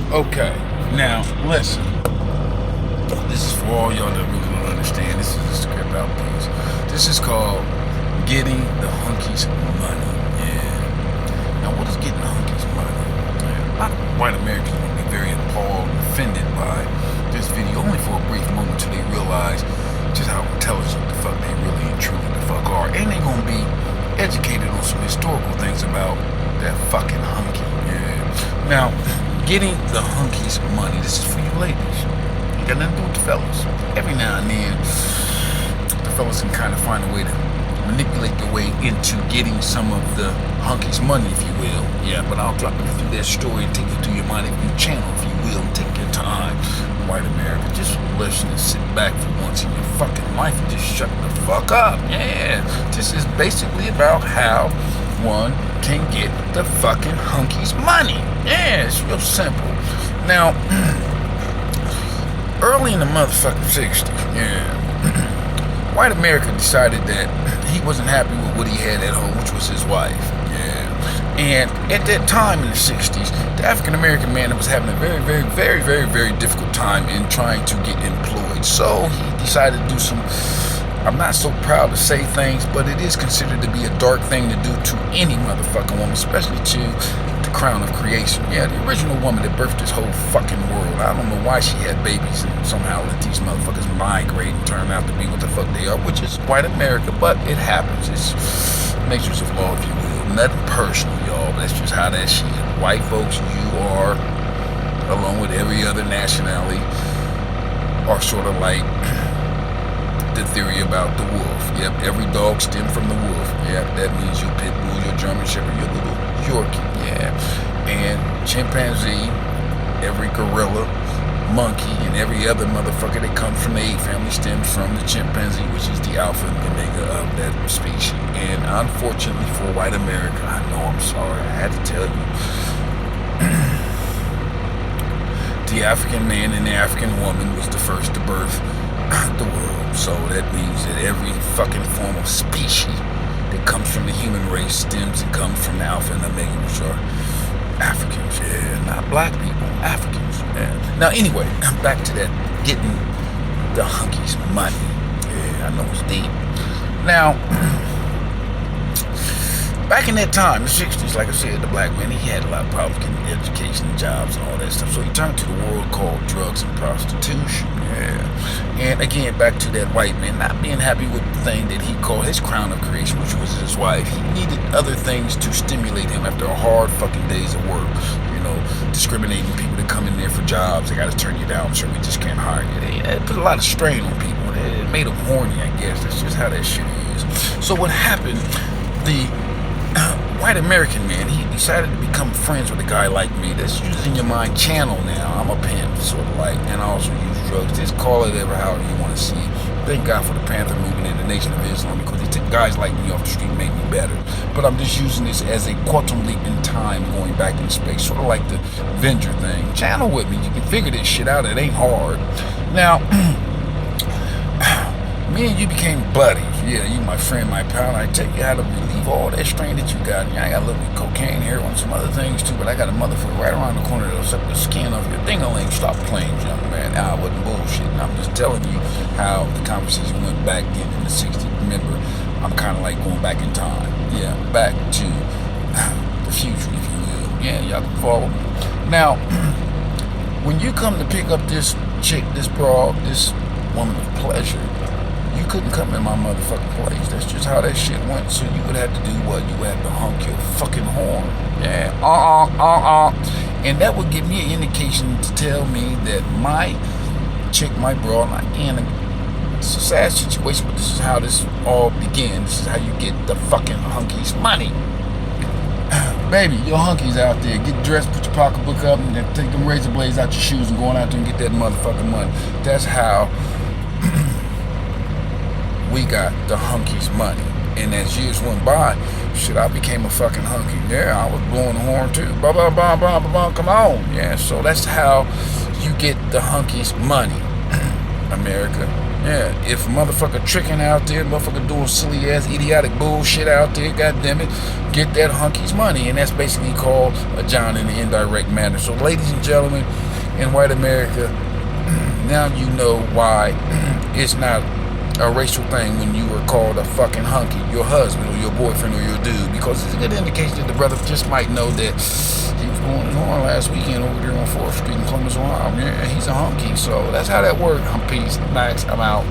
Okay, now listen. This is for all y'all that really don't understand. This is a script out piece. This is called Getting the Hunkies Money. Yeah. Now, what is getting the Hunkies money? Yeah. A lot of white Americans will be very appalled and offended by this video, only for a brief moment till they realize just how intelligent the fuck they really and truly the fuck are. And they're gonna be educated on some historical things about that fucking hunky. Yeah. Now, getting the hunkies money. This is for you ladies. Ain't got nothing to do with the fellas. Every now and then, the fellas can kind of find a way to manipulate their way into getting some of the hunkies money, if you will. Yeah, but I'll drop you through that story and take you through your mind if you channel, if you will, and take your time. White America, just listen and sit back for once in your fucking life and just shut the fuck up. Yeah, this is basically about how one can get the fucking hunkies money. Yeah, it's real simple. Now, early in the motherfucking 60s, yeah, white America decided that he wasn't happy with what he had at home, which was his wife. Yeah. And at that time in the 60s, the African American man was having a very difficult time in trying to get employed. So he decided to do some, I'm not so proud to say things, but it is considered to be a dark thing to do to any motherfucking woman, especially to the crown of creation. Yeah, the original woman that birthed this whole fucking world. I don't know why she had babies and somehow let these motherfuckers migrate and turn out to be what the fuck they are, which is white America, but it happens. It's natures of law, if you will. Nothing personal, y'all, but that's just how that shit. White folks, you are, along with every other nationality, are sort of like the theory about the wolf. Yep, every dog stemmed from the wolf. Yep, that means your pit bull, your German shepherd, your little Yorkie. Yeah, and chimpanzee, every gorilla, monkey, and every other motherfucker that comes from the ape family stems from the chimpanzee, which is the alpha and omega of that species. And unfortunately for white America, I know, I'm sorry, I had to tell you, the African man and the African woman was the first to birth the world. So that means that every fucking form of species that comes from the human race stems and comes from the alpha and omega, which are Africans, yeah, not black people, Africans. Yeah. Now, anyway, back to that getting the hunkies money. Yeah, I know it's deep. Now, back in that time, the 60s, like I said, the black man, he had a lot of problems getting education, jobs, and all that stuff. So he turned to the world called drugs and prostitution. Yeah. And again, back to that white man not being happy with the thing that he called his crown of creation, which was his wife. He needed other things to stimulate him after a hard fucking days of work. You know, discriminating people that come in there for jobs. They got to turn you down, so we just can't hire you. It put a lot of strain on people. It made them horny, I guess. That's just how that shit is. So what happened, the white American man, he decided to become friends with a guy like me. That's using your mind channel now. I'm a pimp, sort of like, and I also use drugs. Just call it ever however you want to see it. Thank God for the Panther movement and the Nation of Islam, because they took guys like me off the street and made me better. But I'm just using this as a quantum leap in time, going back in space, sort of like the Avenger thing. Channel with me. You can figure this shit out. It ain't hard. Now, me and you became buddies. Yeah, you my friend, my pal. I tell you how to relieve all that strain that you got. Yeah, I got a little bit of cocaine, heroin, some other things too, but I got a motherfucker right around the corner that'll suck the skin off your ding-a-ling. Stop playing, young man. Nah, I wasn't bullshitting. I'm just telling you how the conversation went back then in the 60s. Remember, I'm kind of like going back in time. Yeah, back to the future, if you will. Yeah, y'all can follow me. Now, when you come to pick up this chick, this broad, this woman of pleasure, you couldn't come in my motherfucking place. That's just how that shit went. So you would have to do what? You would have to honk your fucking horn. Yeah. And that would give me an indication to tell me that my chick, my broad, again, it's a sad situation, but this is how this all began. This is how you get the fucking hunkies money. Baby, your hunkies out there. Get dressed, put your pocketbook up, and then take them razor blades out your shoes and go on out there and get that motherfucking money. That's how we got the hunkies money. And as years went by, shit, I became a fucking hunky. Yeah, I was blowing the horn too. Blah, blah, blah, blah, blah, blah, come on. Yeah, so that's how you get the hunkies money. America. Yeah, if a motherfucker tricking out there, motherfucker doing silly ass idiotic bullshit out there, goddamn it, get that hunky's money, and that's basically called a John in the indirect manner. So, ladies and gentlemen, in white America, now you know why it's not a racial thing when you were called a fucking hunky, your husband or your boyfriend or your dude, because it's a good indication that the brother just might know that he was going on last weekend over there on 4th Street in Columbus, Ohio. Yeah, he's a hunky, so that's how that works. I'm peace. Max, I'm out.